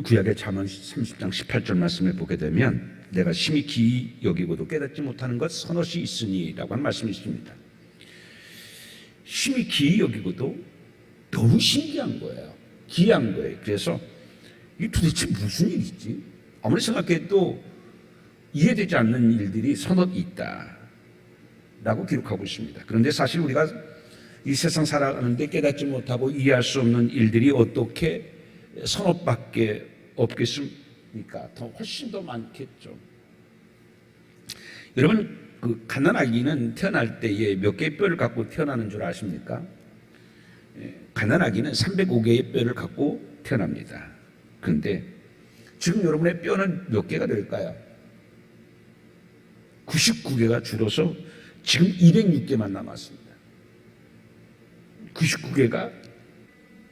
그 구약의 잠언 30장 18절 말씀을 보게 되면 내가 심히 기이 여기고도 깨닫지 못하는 것 서너시 있으니 라고 하는 말씀이 있습니다. 심히 기이 여기고도 너무 신기한 거예요. 기이한 거예요. 그래서 이게 도대체 무슨 일이지? 아무리 생각해도 이해되지 않는 일들이 서너 있다 라고 기록하고 있습니다. 그런데 사실 우리가 이 세상 살아가는데 깨닫지 못하고 이해할 수 없는 일들이 어떻게 서너밖에 없겠습니까? 더 훨씬 더 많겠죠. 여러분, 그 갓난아기는 태어날 때에 몇 개의 뼈를 갖고 태어나는 줄 아십니까? 갓난아기는 305개의 뼈를 갖고 태어납니다. 그런데 지금 여러분의 뼈는 몇 개가 될까요? 99개가 줄어서 지금 206개만 남았습니다. 99개가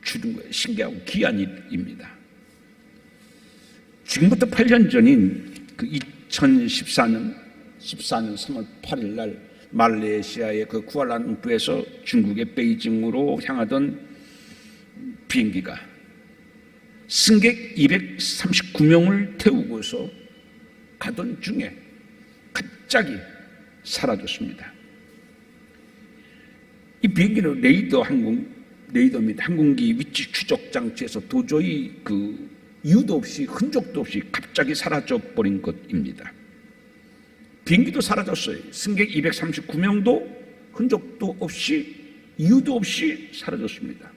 줄은 거예요. 신기하고 귀한 일입니다. 지금부터 8년 전인 그 2014년 3월 8일 날 말레이시아의 그 쿠알라룸푸르에서 중국의 베이징으로 향하던 비행기가 승객 239명을 태우고서 가던 중에 갑자기 사라졌습니다. 이 비행기는 레이더 및 항공기 위치 추적 장치에서 도저히 그 이유도 없이 흔적도 없이 갑자기 사라져 버린 것입니다. 비행기도 사라졌어요. 승객 239명도 흔적도 없이 이유도 없이 사라졌습니다.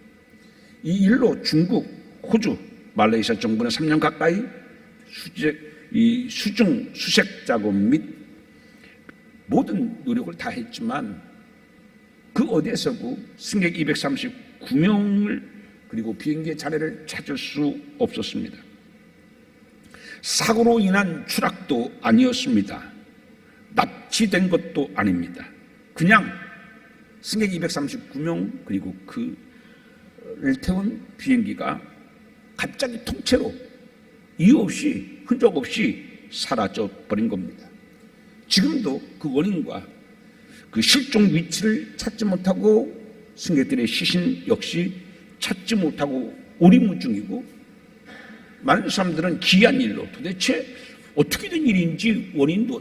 이 일로 중국, 호주, 말레이시아 정부는 3년 가까이 수중 수색 작업 및 모든 노력을 다 했지만 그 어디에서도 승객 239명을 그리고 비행기의 자리를 찾을 수 없었습니다. 사고로 인한 추락도 아니었습니다. 납치된 것도 아닙니다. 그냥 승객 239명 그리고 그를 태운 비행기가 갑자기 통째로 이유 없이 흔적 없이 사라져 버린 겁니다. 지금도 그 원인과 그 실종 위치를 찾지 못하고 승객들의 시신 역시 찾지 못하고 오리무중이고 많은 사람들은 기이한 일로 도대체 어떻게 된 일인지 원인도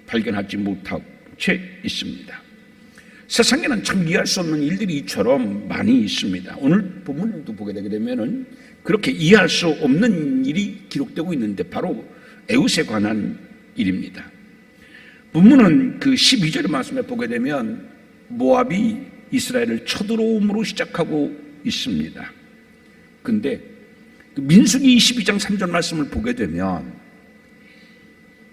발견하지 못하고 채 있습니다. 세상에는 참 이해할 수 없는 일들이 이처럼 많이 있습니다. 오늘 본문도 보게 되게 되면은 그렇게 이해할 수 없는 일이 기록되고 있는데 바로 에웃에 관한 일입니다. 본문은 그 12절 말씀에 보게 되면 모압이 이스라엘을 쳐들어옴으로 시작하고 있습니다. 근데 민수기 22장 3절 말씀을 보게 되면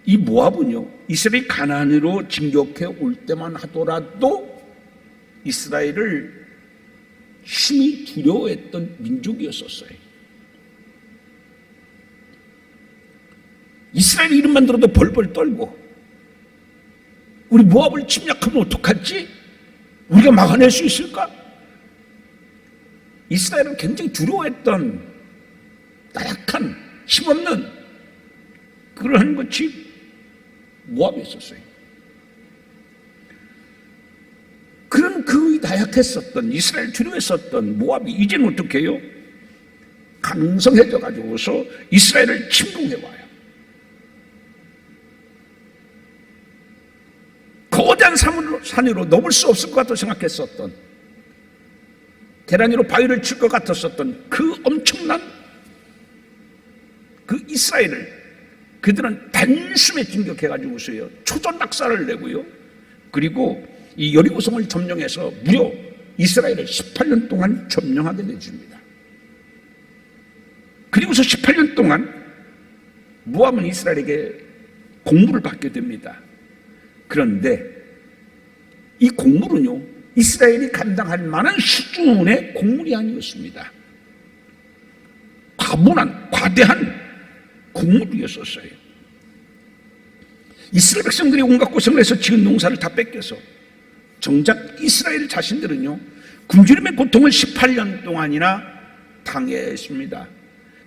이 모압은요, 이스라엘이 가나안으로 진격해 올 때만 하더라도 이스라엘을 심히 두려워했던 민족이었었어요. 이스라엘 이름만 들어도 벌벌 떨고 우리 모압을 침략하면 어떡하지? 우리가 막아낼 수 있을까? 이스라엘은 굉장히 두려워했던 나약한 힘없는 그러한 것이 모압에 있었어요. 그런 그 나약했었던 이스라엘 두려워했었던 모압이 이제는 어떻게 해요? 강성해져 가지고서 이스라엘을 침공해 와요. 거대한 산 위로 넘을 수 없을 것 같다고 생각했었던 계란 위로 바위를 칠 것 같았었던 그 엄청난 그 이스라엘을 그들은 단숨에 진격해가지고서요 초전락사를 내고요 그리고 이 여리고성을 점령해서 무려 이스라엘을 18년 동안 점령하게 되줍니다. 그리고서 18년 동안 모압은 이스라엘에게 공물을 받게 됩니다. 그런데 이 공물은요 이스라엘이 감당할 만한 수준의 공물이 아니었습니다. 과분한 과대한 공물이었었어요. 이스라엘 백성들이 온갖 고생을 해서 지은 농사를 다 뺏겨서 정작 이스라엘 자신들은요 굶주림의 고통을 18년 동안이나 당했습니다.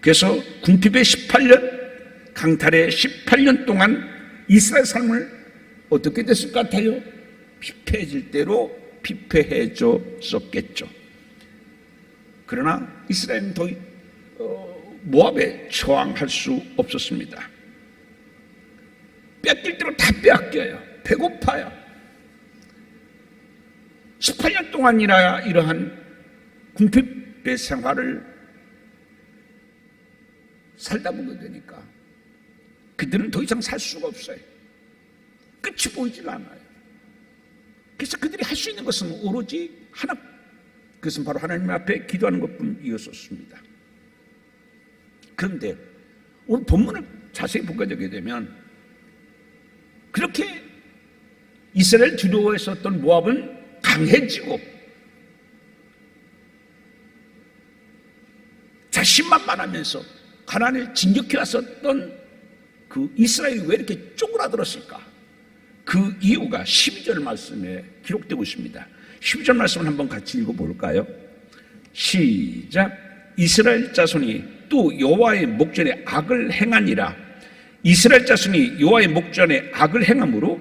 그래서 궁핍의 18년 강탈의 18년 동안 이스라엘 삶을 어떻게 됐을 것 같아요? 피폐해질 대로 피폐해졌었겠죠. 그러나 이스라엘은 더 모압에 저항할 수 없었습니다. 뺏길 대로 다 빼앗겨요. 배고파요. 18년 동안이나 이러한 궁핍의 생활을 살다 보게 되니까 그들은 더 이상 살 수가 없어요. 끝이 보이질 않아요. 그래서 그들이 할 수 있는 것은 오로지 하나, 그것은 바로 하나님 앞에 기도하는 것뿐이었습니다. 그런데 오늘 본문을 자세히 보게 되게 되면 그렇게 이스라엘 두려워했었던 모압은 강해지고 자신만만하면서 가나안을 진격해 왔었던 그 이스라엘이 왜 이렇게 쪼그라들었을까? 그 이유가 12절 말씀에 기록되고 있습니다. 12절 말씀을 한번 같이 읽어볼까요? 시작. 이스라엘 자손이 또 여호와의 목전에 악을 행하니라. 이스라엘 자손이 여호와의 목전에 악을 행함으로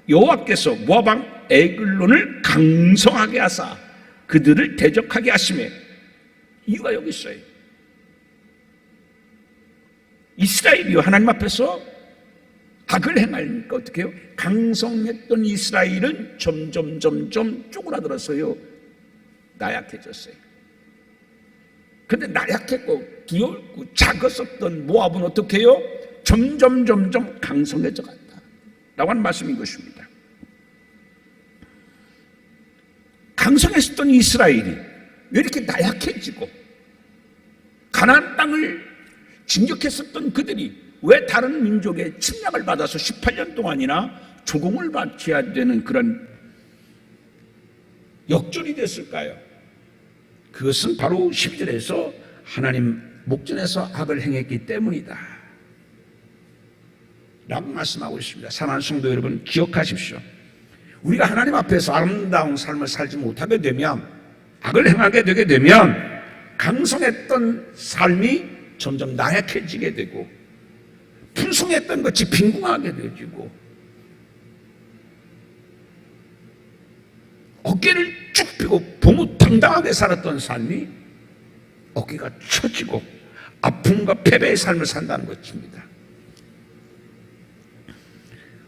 여호와께서 모압 왕 에글론을 강성하게 하사 그들을 대적하게 하시매. 이유가 여기 있어요. 이스라엘이 하나님 앞에서 악을 행하니까 어떻게 해요? 강성했던 이스라엘은 점점 쪼그라들어서요 나약해졌어요. 그런데 나약했고 두렵고 작았었던 모압은 어떻게 해요? 점점 강성해져 갔다 라고 하는 말씀인 것입니다. 강성했었던 이스라엘이 왜 이렇게 나약해지고 가나안 땅을 진격했었던 그들이 왜 다른 민족의 침략을 받아서 18년 동안이나 조공을 바쳐야 되는 그런 역전이 됐을까요? 그것은 바로 12절에서 하나님 목전에서 악을 행했기 때문이다 라고 말씀하고 있습니다. 사랑하는 성도 여러분, 기억하십시오. 우리가 하나님 앞에서 아름다운 삶을 살지 못하게 되면, 악을 행하게 되게 되면 강성했던 삶이 점점 나약해지게 되고 풍성했던 것이 빈궁하게 되어지고 어깨를 쭉 펴고 보무당당하게 살았던 삶이 어깨가 처지고 아픔과 패배의 삶을 산다는 것입니다.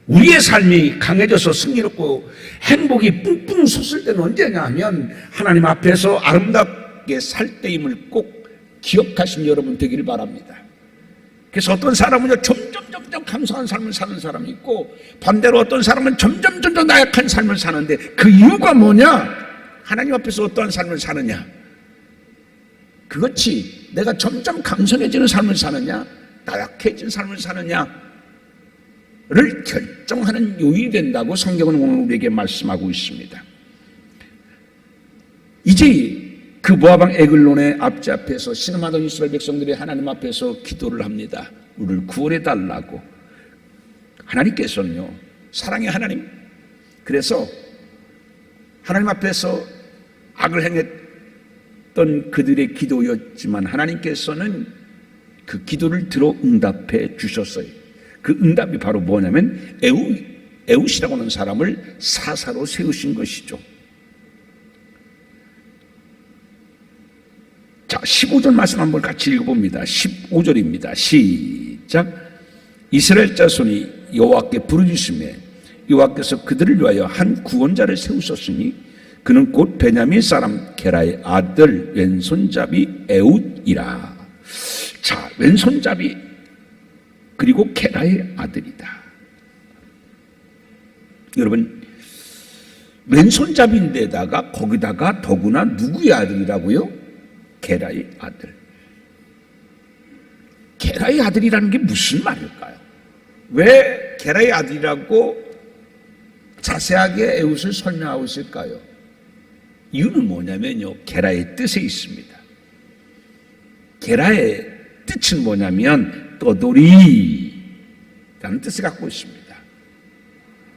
우리의 삶이 강해져서 승리롭고 행복이 뿡뿡 솟을 때는 언제냐 하면 하나님 앞에서 아름답게 살 때임을 꼭 기억하신 여러분 되기를 바랍니다. 그래서 어떤 사람은요 점점 감사한 삶을 사는 사람이 있고 반대로 어떤 사람은 점점 나약한 삶을 사는데 그 이유가 뭐냐? 하나님 앞에서 어떠한 삶을 사느냐? 그것이 내가 점점 강성해지는 삶을 사느냐 나약해진 삶을 사느냐를 결정하는 요인이 된다고 성경은 오늘 우리에게 말씀하고 있습니다. 이제 그 모압 왕 에글론의 앞에서 신음하던 이스라엘 백성들이 하나님 앞에서 기도를 합니다. 우리를 구원해 달라고. 하나님께서는요 사랑의 하나님, 그래서 하나님 앞에서 악을 행했던 그들의 기도였지만 하나님께서는 그 기도를 들어 응답해 주셨어요. 그 응답이 바로 뭐냐면 에웃이라고 하는 사람을 사사로 세우신 것이죠. 자, 15절 말씀 한번 같이 읽어봅니다. 15절입니다. 시작. 이스라엘 자손이 여호와께 부르짖으매 여호와께서 그들을 위하여 한 구원자를 세우셨으니 그는 곧 베냐민 사람 게라의 아들 왼손잡이 에웃이라. 자, 왼손잡이 그리고 게라의 아들이다. 여러분, 왼손잡이인데다가 거기다가 더구나 누구의 아들이라고요? 게라의 아들. 게라의 아들이라는 게 무슨 말일까요? 왜 게라의 아들이라고 자세하게 에웃을 설명하고 있을까요? 이유는 뭐냐면요 게라의 뜻에 있습니다. 게라의 뜻은 뭐냐면 떠돌이 라는 뜻을 갖고 있습니다.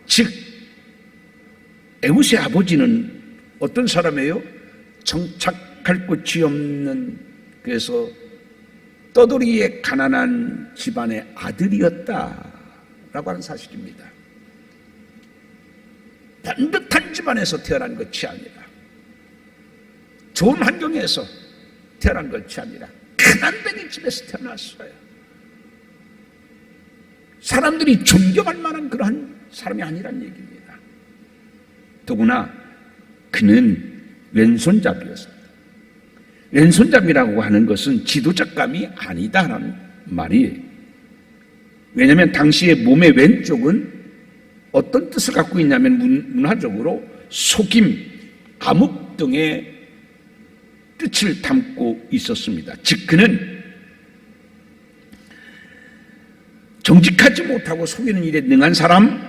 즉 에웃의 아버지는 어떤 사람이에요? 정착할 곳이 없는, 그래서 떠돌이의 가난한 집안의 아들이었다라고 하는 사실입니다. 반듯한 집안에서 태어난 것이 아니라 좋은 환경에서 태어난 것이 아니라 가난뱅이 집에서 태어났어요. 사람들이 존경할 만한 그러한 사람이 아니란 얘기입니다. 더구나 그는 왼손잡이였습니다. 왼손잡이라고 하는 것은 지도자감이 아니다라는 말이에요. 왜냐하면 당시의 몸의 왼쪽은 어떤 뜻을 갖고 있냐면 문화적으로 속임, 암흑 등의 뜻을 담고 있었습니다. 즉 그는 정직하지 못하고 속이는 일에 능한 사람,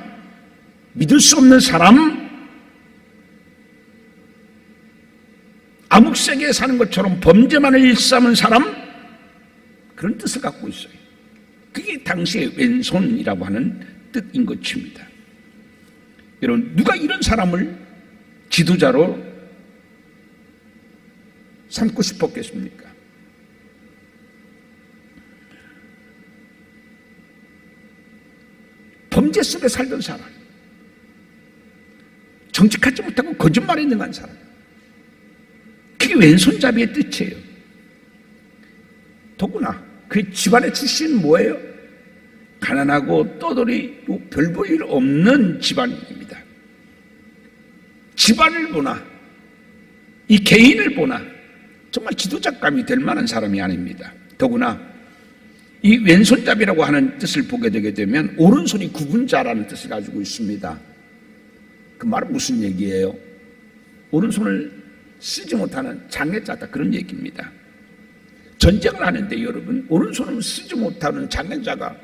믿을 수 없는 사람, 암흑세계에 사는 것처럼 범죄만을 일삼은 사람, 그런 뜻을 갖고 있어요. 그게 당시의 왼손이라고 하는 뜻인 것입니다. 여러분, 누가 이런 사람을 지도자로 삼고 싶었겠습니까? 범죄 속에 살던 사람, 정직하지 못하고 거짓말에 능한 사람, 그게 왼손잡이의 뜻이에요. 더구나 그 집안의 출신은 뭐예요? 가난하고 떠돌이고 별 볼 일 없는 집안입니다. 집안을 보나 이 개인을 보나 정말 지도자감이 될 만한 사람이 아닙니다. 더구나 이 왼손잡이라고 하는 뜻을 보게 되게 되면 오른손이 굽은 자라는 뜻을 가지고 있습니다. 그 말은 무슨 얘기예요? 오른손을 쓰지 못하는 장애자다, 그런 얘기입니다. 전쟁을 하는데 여러분, 오른손을 쓰지 못하는 장애자가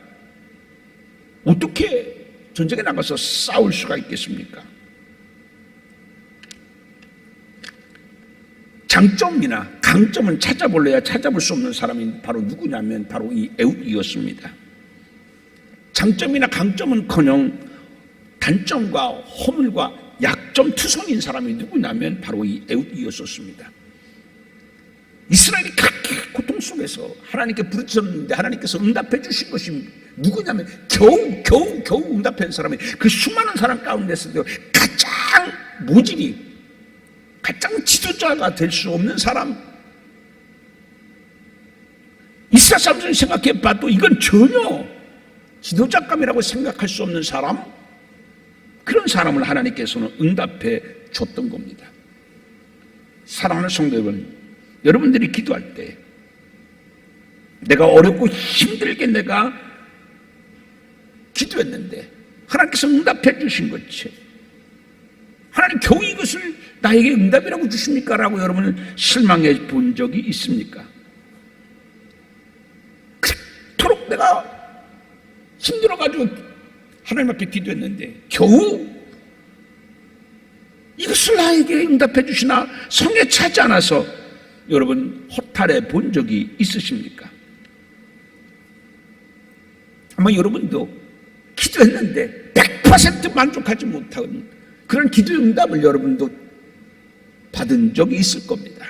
어떻게 전쟁에 나가서 싸울 수가 있겠습니까? 장점이나 강점은 찾아볼래야 찾아볼 수 없는 사람이 바로 누구냐면 바로 이 에웃이었습니다. 장점이나 강점은커녕 단점과 허물과 약점 투성인 사람이 누구냐면 바로 이 에웃이었었습니다. 이스라엘이 그렇게 고통 속에서 하나님께 부르짖었는데 하나님께서 응답해 주신 것이 누구냐면 겨우 응답한 사람이 그 수많은 사람 가운데서도 가장 모질이, 가장 지도자가 될 수 없는 사람, 이스라엘 사람들이 생각해 봐도 이건 전혀 지도자감이라고 생각할 수 없는 사람, 그런 사람을 하나님께서는 응답해 줬던 겁니다. 사랑하는 성도 여러분, 여러분들이 기도할 때 내가 어렵고 힘들게 내가 기도했는데 하나님께서 응답해 주신 것이, 하나님 겨우 이것을 나에게 응답이라고 주십니까? 라고 여러분은 실망해 본 적이 있습니까? 그토록 내가 힘들어가지고 하나님 앞에 기도했는데 겨우 이것을 나에게 응답해 주시나 성에 차지 않아서 여러분 허탈해 본 적이 있으십니까? 아마 여러분도 기도했는데 100% 만족하지 못한 그런 기도 응답을 여러분도 받은 적이 있을 겁니다.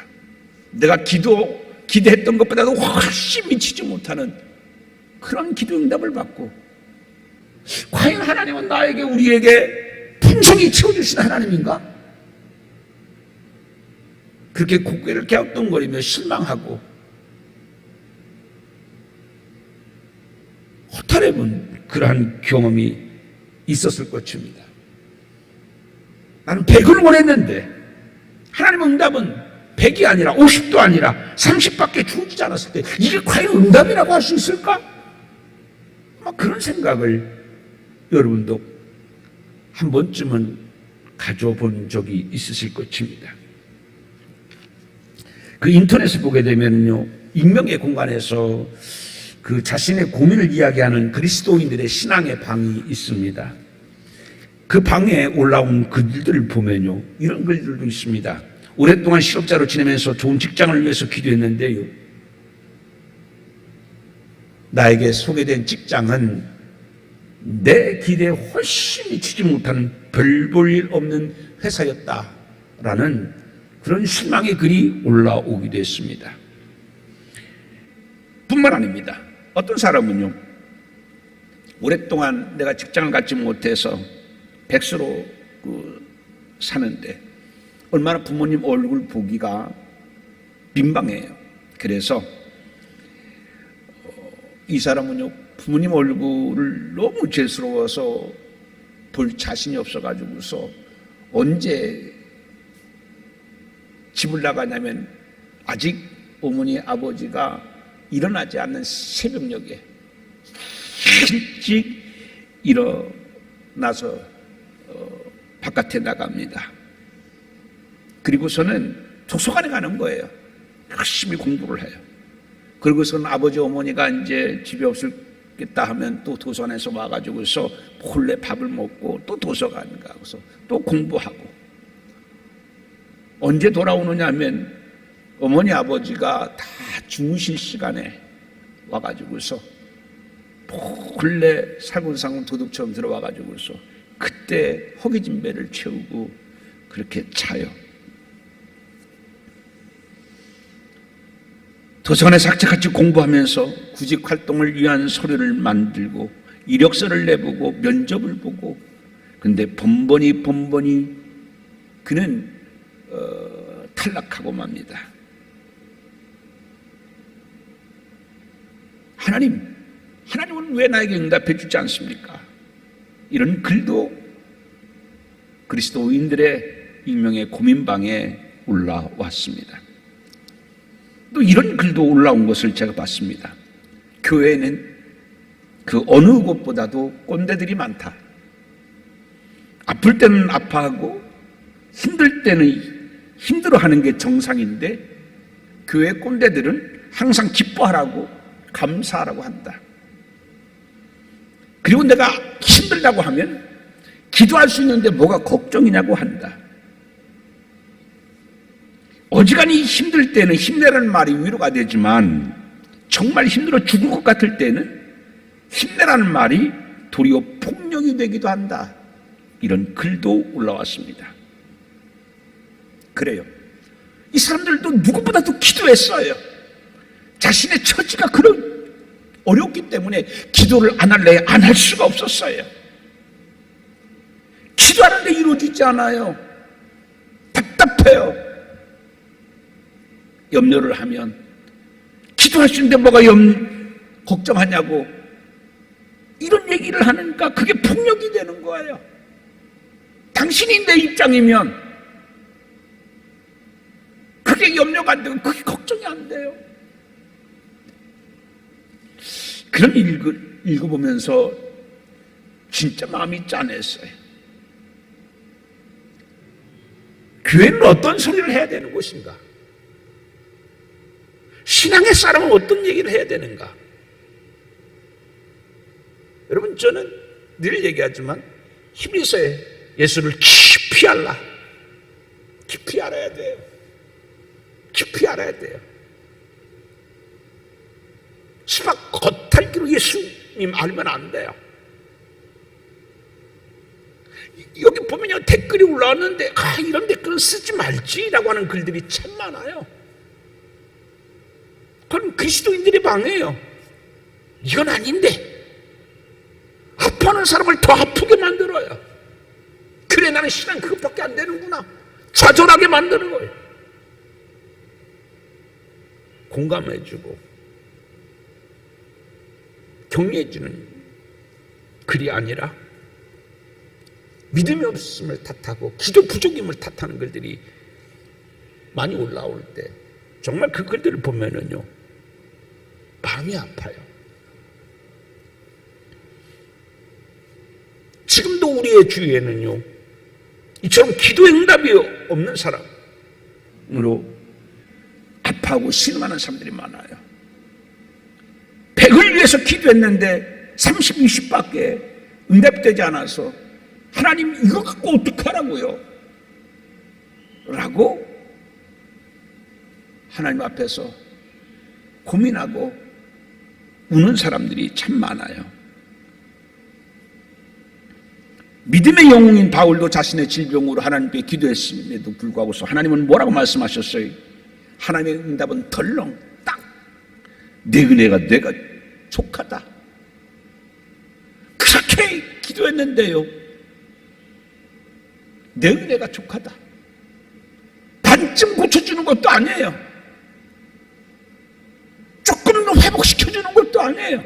내가 기대했던 것보다도 훨씬 미치지 못하는 그런 기도 응답을 받고, 과연 하나님은 나에게, 우리에게 풍성히 채워주신 하나님인가? 그렇게 고개를 갸우뚱거리며 실망하고 허탈해본 그러한 경험이 있었을 것입니다. 나는 100을 원했는데 하나님의 응답은 100이 아니라 50도 아니라 30밖에 주어지지 않았을 때 이게 과연 응답이라고 할 수 있을까? 그런 생각을 여러분도 한 번쯤은 가져본 적이 있으실 것입니다. 그 인터넷을 보게 되면요, 익명의 공간에서 그 자신의 고민을 이야기하는 그리스도인들의 신앙의 방이 있습니다. 그 방에 올라온 글들을 보면요, 이런 글들도 있습니다. 오랫동안 실업자로 지내면서 좋은 직장을 위해서 기도했는데요, 나에게 소개된 직장은 내 기대에 훨씬 미치지 못하는 별 볼 일 없는 회사였다라는 그런 실망의 글이 올라오기도 했습니다. 뿐만 아닙니다. 어떤 사람은요, 오랫동안 내가 직장을 갖지 못해서 백수로 사는데 얼마나 부모님 얼굴 보기가 민망해요. 그래서 이 사람은요, 부모님 얼굴을 너무 죄스러워서 볼 자신이 없어가지고서 언제 집을 나가냐면 아직 어머니 아버지가 일어나지 않는 새벽녘에 일찍 일어나서 바깥에 나갑니다. 그리고서는 도서관에 가는 거예요. 열심히 공부를 해요. 그리고서는 아버지 어머니가 이제 집에 없겠다 하면 또 도서관에서 와가지고서 몰래 밥을 먹고 또 도서관 가서 또 공부하고, 언제 돌아오느냐 하면 어머니 아버지가 다 주무실 시간에 와가지고서 몰래 살금살금 도둑처럼 들어와가지고서 그때 허기진 배를 채우고 그렇게 자요. 도서관에서 학자같이 공부하면서 구직 활동을 위한 서류를 만들고 이력서를 내보고 면접을 보고, 근데 번번이 그는 탈락하고 맙니다. 하나님은 왜 나에게 응답해 주지 않습니까? 이런 글도 그리스도인들의 익명의 고민방에 올라왔습니다. 또 이런 글도 올라온 것을 제가 봤습니다. 교회에는 그 어느 곳보다도 꼰대들이 많다. 아플 때는 아파하고 힘들 때는 힘들어하는 게 정상인데, 교회 꼰대들은 항상 기뻐하라고 감사하라고 한다. 그리고 내가 힘들다고 하면 기도할 수 있는데 뭐가 걱정이냐고 한다. 어지간히 힘들 때는 힘내라는 말이 위로가 되지만, 정말 힘들어 죽을 것 같을 때는 힘내라는 말이 도리어 폭력이 되기도 한다. 이런 글도 올라왔습니다. 그래요. 이 사람들도 누구보다도 기도했어요. 자신의 처지가 그런 어렵기 때문에 기도를 안 할래 안 할 수가 없었어요. 기도하는데 이루어지지 않아요. 답답해요. 염려를 하면 기도할 수 있는데 뭐가 걱정하냐고 이런 얘기를 하니까 그게 폭력이 되는 거예요. 당신이 내 입장이면 그게 염려가 안 되고 그게 걱정이 안 돼요. 그런 읽어보면서 진짜 마음이 짠했어요. 교회는 어떤 소리를 해야 되는 곳인가? 신앙의 사람은 어떤 얘기를 해야 되는가? 여러분, 저는 늘 얘기하지만 히브리서에 예수를 깊이 알라. 깊이 알아야 돼요. 깊이 알아야 돼요. 수박 겉핥기로 예수님 알면 안 돼요. 여기 보면요, 댓글이 올라왔는데 이런 댓글은 쓰지 말지라고 하는 글들이 참 많아요. 그건 그리스도인들의 방해예요. 이건 아닌데 아파하는 사람을 더 아프게 만들어요. 그래, 나는 신앙 그것밖에 안 되는구나. 좌절하게 만드는 거예요. 공감해주고 격려해주는 글이 아니라 믿음이 없음을 탓하고 기도 부족임을 탓하는 글들이 많이 올라올 때 정말 그 글들을 보면은요, 마음이 아파요. 지금도 우리의 주위에는요, 이처럼 기도 응답이 없는 사람으로 아파하고 신음하는 사람들이 많아요. 100을 위해서 기도했는데 30, 20밖에 응답되지 않아서 하나님 이거 갖고 어떡하라고요? 라고 하나님 앞에서 고민하고 우는 사람들이 참 많아요. 믿음의 영웅인 바울도 자신의 질병으로 하나님께 기도했음에도 불구하고 하나님은 뭐라고 말씀하셨어요? 하나님의 응답은 덜렁 딱 내 은혜가 내가 족하다. 그렇게 기도했는데요, 내 은혜가 족하다. 반쯤 고쳐주는 것도 아니에요. 조금 더 회복시켜주는 것도 아무것도 아니에요.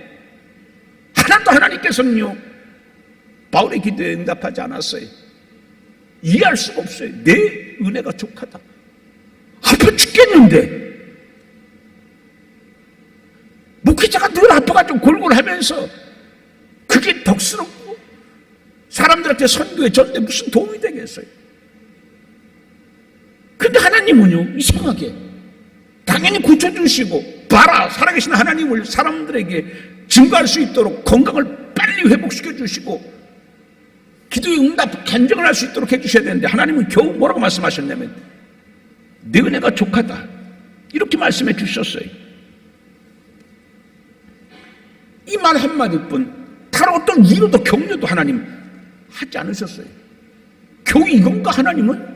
하나도 하나님께서는요 바울의 기도에 응답하지 않았어요. 이해할 수가 없어요. 내 은혜가 족하다. 아파 죽겠는데 목회자가 늘 아파가지고 골골하면서 그게 덕스럽고 사람들한테 선교에 전대 무슨 도움이 되겠어요? 근데 하나님은요 이상하게 당연히 고쳐주시고 봐라 살아계신 하나님을 사람들에게 증거할 수 있도록 건강을 빨리 회복시켜 주시고 기도의 응답 간증을 할 수 있도록 해주셔야 되는데 하나님은 겨우 뭐라고 말씀하셨냐면 내 은혜가 족하다 이렇게 말씀해 주셨어요. 이 말 한마디뿐 다른 어떤 위로도 격려도 하나님 하지 않으셨어요. 겨우 이건가 하나님은?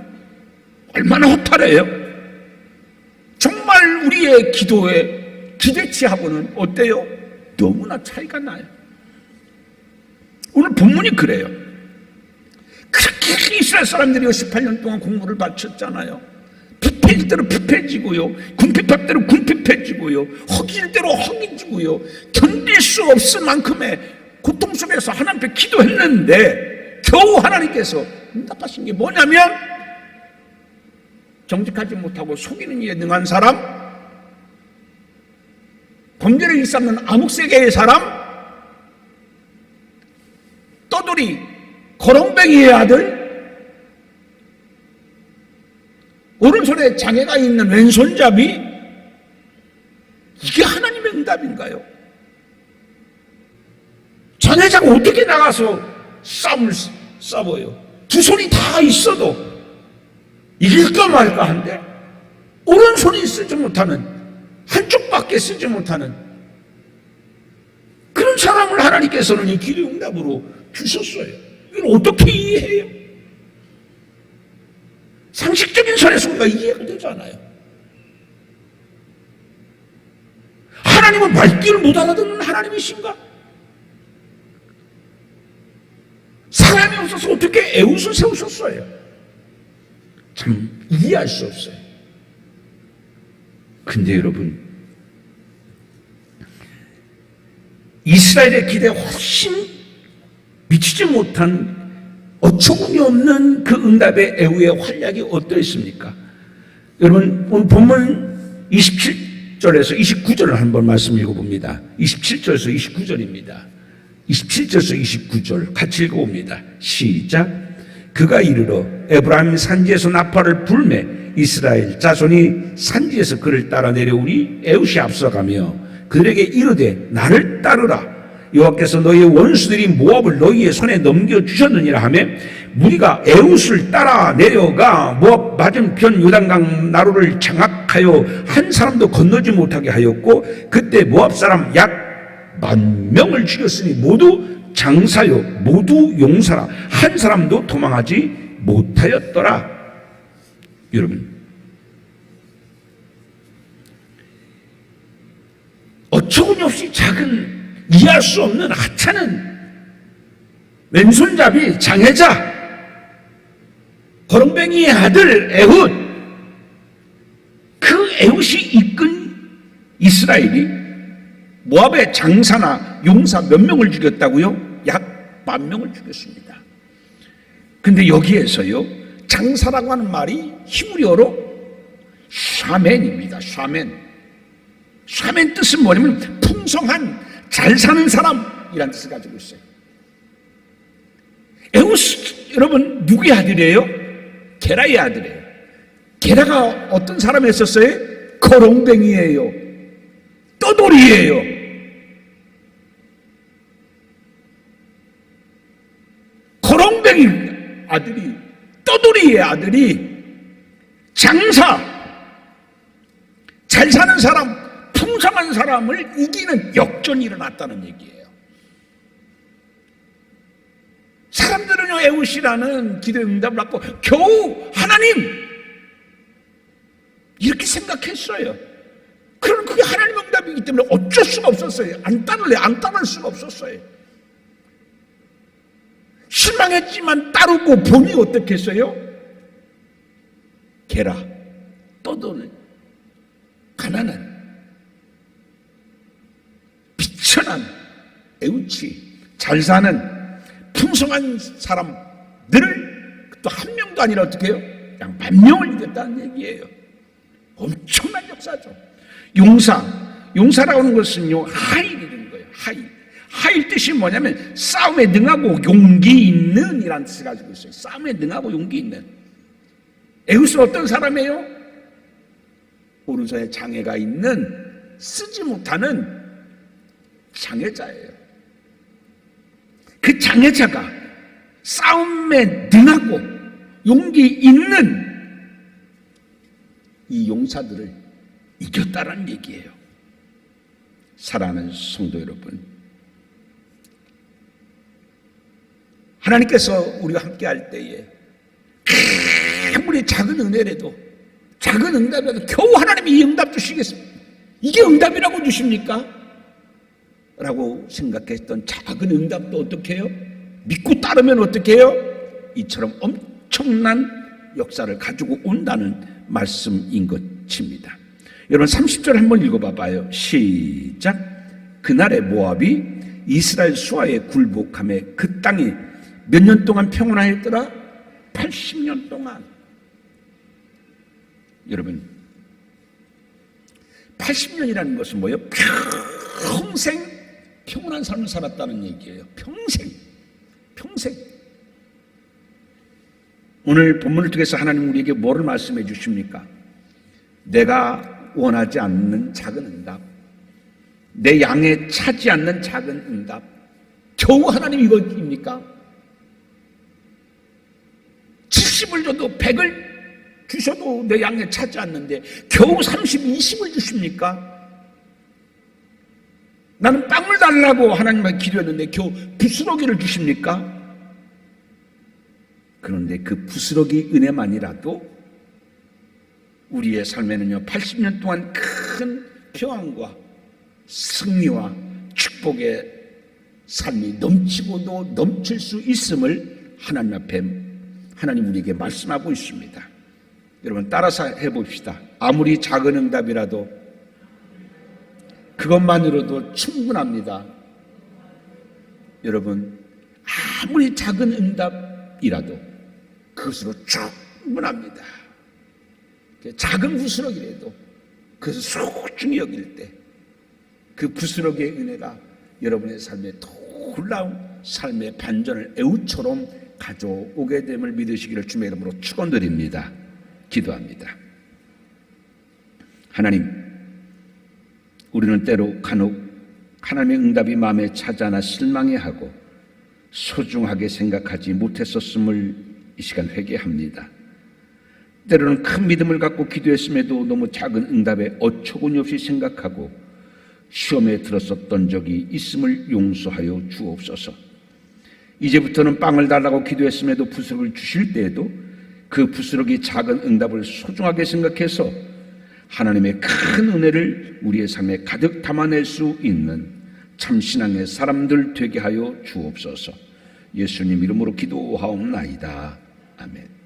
얼마나 허탈해요. 정말 우리의 기도의 기대치하고는 어때요? 너무나 차이가 나요. 오늘 본문이 그래요. 그렇게 이스라엘 사람들이 18년 동안 공부를 바쳤잖아요. 피폐질 대로 피폐지고요, 궁핍할 대로 궁핍해지고요, 허기질 대로 허기지고요, 견딜 수 없을 만큼의 고통 속에서 하나님 앞에 기도했는데 겨우 하나님께서 응답하신 게 뭐냐면 정직하지 못하고 속이는 이에 능한 사람, 범죄를 일삼는 암흑세계의 사람, 떠돌이 거렁뱅이의 아들, 오른손에 장애가 있는 왼손잡이, 이게 하나님의 응답인가요? 장애자가 어떻게 나가서 싸움을 싸워요? 두 손이 다 있어도 이길까 말까 한데 오른손이 쓰지 못하는, 한쪽밖에 쓰지 못하는 그런 사람을 하나님께서는 이 기도의 응답으로 주셨어요. 이걸 어떻게 이해해요? 상식적인 선에서 우리가 이해가 되잖아요. 하나님은 말귀를 못 알아듣는 하나님이신가? 사람이 없어서 어떻게 에웃을 세우셨어요? 참 이해할 수 없어요. 근데 여러분, 이스라엘의 기대에 훨씬 미치지 못한 어처구니 없는 그 응답의 애후의 활약이 어떠했습니까? 여러분, 오늘 본문 27절에서 29절을 한번 말씀 읽어봅니다. 27절에서 29절입니다. 27절에서 29절 같이 읽어봅니다. 시작. 그가 이르러 에브라임 산지에서 나팔을 불매 이스라엘 자손이 산지에서 그를 따라 내려오니 에웃이 앞서가며 그들에게 이르되 나를 따르라. 여호와께서 너희의 원수들이 모압을 너희의 손에 넘겨주셨느니라 하며 무리가 에웃을 따라 내려가 모압 맞은편 요단강 나루를 장악하여 한 사람도 건너지 못하게 하였고 그때 모압 사람 약 10,000명을 죽였으니 모두 장사요 모두 용사라 한 사람도 도망하지 못하였더라. 여러분, 어처구니 없이 작은 이해할 수 없는 하찮은 왼손잡이 장애자 거렁뱅이의 아들 에훗, 그 에훗이 이끈 이스라엘이 모압의 장사나 용사 몇 명을 죽였다고요? 약 10,000명을 죽였습니다. 근데 여기에서요 장사라고 하는 말이 히브리어로 샤멘입니다. 샤멘 뜻은 뭐냐면 풍성한 잘 사는 사람이라는 뜻을 가지고 있어요. 에웃 여러분 누구의 아들이에요? 게라의 아들이에요. 게라가 어떤 사람이었어요? 거렁뱅이에요. 떠돌이에요. 거렁뱅이 아들이, 떠돌이의 아들이 장사, 잘 사는 사람, 풍성한 사람을 이기는 역전이 일어났다는 얘기예요. 사람들은요 에웃이라는 기도의 응답을 받고 겨우 하나님 이렇게 생각했어요. 그럼 그게 하나님의 응답이기 때문에 어쩔 수가 없었어요. 안 따를 수가 없었어요. 실망했지만 따르고 보니 어떻게 했어요? 게라, 떠도는 가난한 빛이 온천한 애우치 잘 사는 풍성한 사람들을 또 한 명도 아니라 어떻게 해요? 그냥 10,000명을 이겼다는 얘기예요. 엄청난 역사죠. 용사라고 하는 것은요, 하일이라는 거예요. 하일 뜻이 뭐냐면 싸움에 능하고 용기 있는 이라는 뜻을 가지고 있어요. 싸움에 능하고 용기 있는. 에우스는 어떤 사람이에요? 오른손에 장애가 있는 쓰지 못하는 장애자예요. 그 장애자가 싸움에 능하고 용기 있는 이 용사들을 이겼다라는 얘기예요. 사랑하는 성도 여러분, 하나님께서 우리가 함께 할 때에 아무리 작은 은혜라도 작은 응답이라도 겨우 하나님이 이 응답 주시겠습니까? 이게 응답이라고 주십니까? 라고 생각했던 작은 응답도 어떻게 해요? 믿고 따르면 어떻게 해요? 이처럼 엄청난 역사를 가지고 온다는 말씀인 것입니다. 여러분 30절 한번 읽어봐봐요. 시작. 그날에 모압이 이스라엘 수하에 굴복하며 그 땅이 몇 년 동안 평온하였더라? 80년 동안. 여러분 80년이라는 것은 뭐예요? 평생 평온한 삶을 살았다는 얘기예요. 평생. 오늘 본문을 통해서 하나님 우리에게 뭐를 말씀해 주십니까? 내가 원하지 않는 작은 응답, 내 양에 차지 않는 작은 응답, 겨우 하나님 이것입니까? 70을 줘도 100을 주셔도 내 양에 차지 않는데 겨우 30, 20을 주십니까? 나는 빵을 달라고 하나님께 기도했는데 겨우 부스러기를 주십니까? 그런데 그 부스러기 은혜만이라도 우리의 삶에는요 80년 동안 큰 평안과 승리와 축복의 삶이 넘치고도 넘칠 수 있음을 하나님 앞에 하나님 우리에게 말씀하고 있습니다. 여러분 따라서 해봅시다. 아무리 작은 응답이라도 그것만으로도 충분합니다. 여러분 아무리 작은 응답이라도 그것으로 충분합니다. 작은 부스러기라도 그것을 소중히 여길 때 그 부스러기의 은혜가 여러분의 삶에 놀라운 삶의 반전을 애우처럼 가져오게 됨을 믿으시기를 주님의 이름으로 축원드립니다. 기도합니다. 하나님, 우리는 때로 간혹 하나님의 응답이 마음에 차지 않아 실망해하고 소중하게 생각하지 못했었음을 이 시간 회개합니다. 때로는 큰 믿음을 갖고 기도했음에도 너무 작은 응답에 어처구니 없이 생각하고 시험에 들었었던 적이 있음을 용서하여 주옵소서. 이제부터는 빵을 달라고 기도했음에도 부스러기를 주실 때에도 그 부스러기 작은 응답을 소중하게 생각해서 하나님의 큰 은혜를 우리의 삶에 가득 담아낼 수 있는 참신앙의 사람들 되게 하여 주옵소서. 예수님 이름으로 기도하옵나이다. 아멘.